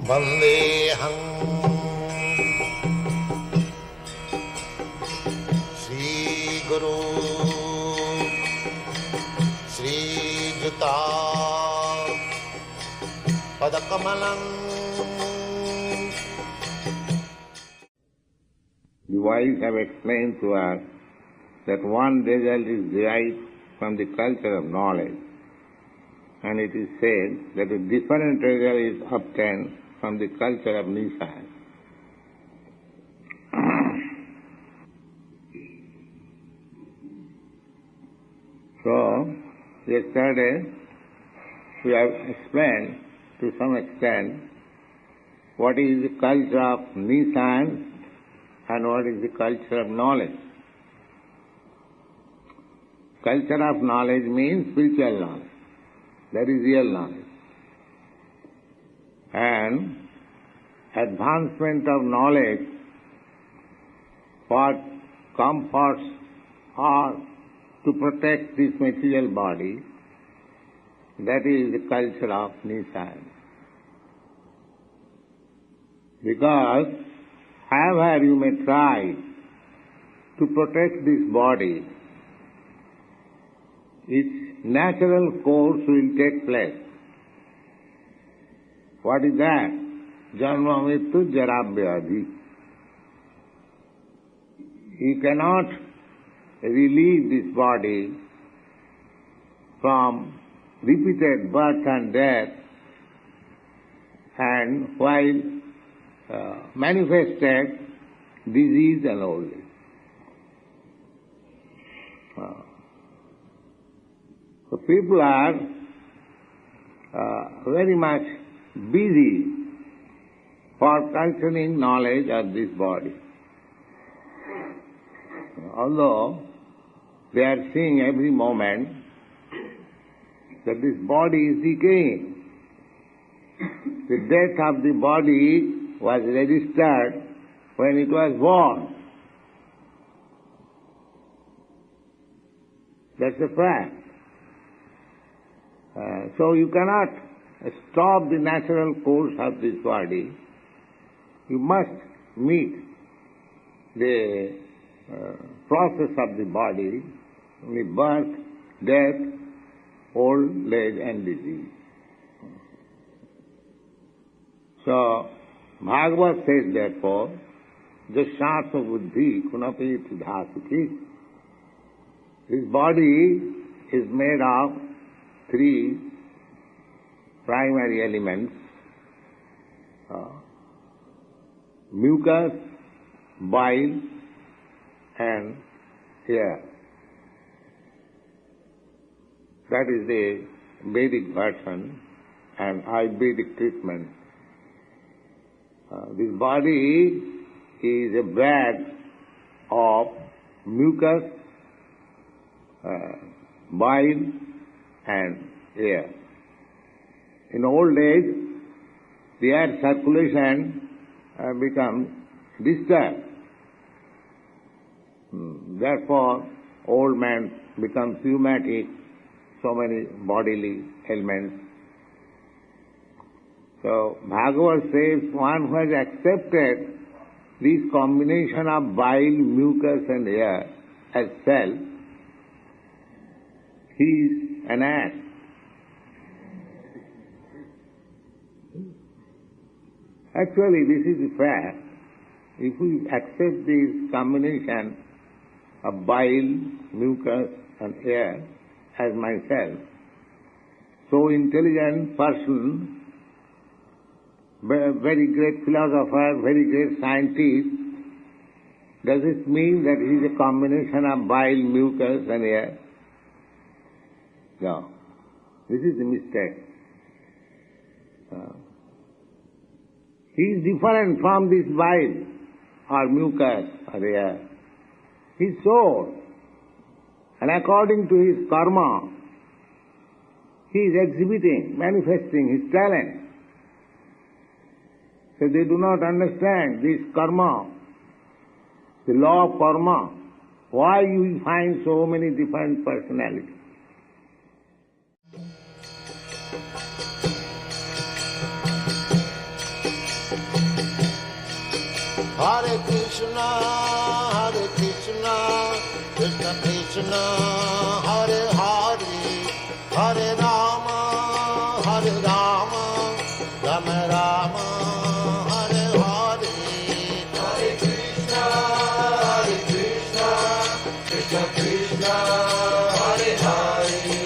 Vandeham Shri Guru Shri Juta Padakamalam. The wise have explained to us that one result is derived from the culture of knowledge, and it is said that a different result is obtained from the culture of Nissan. So, yesterday we have explained to some extent what is the culture of Nissan and what is the culture of knowledge. Culture of knowledge means spiritual knowledge. That is real knowledge. And advancement of knowledge for comforts or to protect this material body, that is the culture of Nissan. Because however you may try to protect this body, its natural course will take place. What is that? Janma Mrityu Jara Vyadhi. You cannot relieve this body from repeated birth and death, and while manifested disease and old age. So people are very much busy for culturing knowledge of this body. Although they are seeing every moment that this body is decaying. The death of the body was registered when it was born. That's a fact. So you cannot stop the natural course of this body. You must meet the process of the body, the birth, death, old age and disease. So Bhagavad says therefore, Jashatma buddhi kunapi dhatuki. This body is made of three primary elements: mucus, bile and air. That is the Vedic version and Ayurvedic treatment. This body is a bag of mucus, bile and air. In old age, the air circulation becomes disturbed. Therefore, old man becomes rheumatic, so many bodily ailments. So, Bhagavad says, one who has accepted this combination of bile, mucus and air as self, he is an ass. Actually, this is the fact. If we accept this combination of bile, mucus and air as myself, so intelligent person, very great philosopher, very great scientist, does it mean that he is a combination of bile, mucus and air? No. This is the mistake. He is different from this bile or mucus or air. He is soul. And according to his karma, he is exhibiting, manifesting his talent. So they do not understand this karma, the law of karma. Why you find so many different personalities? Hare Krishna, Krishna Krishna, Hare Hare, Hare Rama, Rama Rama, Hare Hare. Hare Krishna, Krishna Krishna, Hare Hare.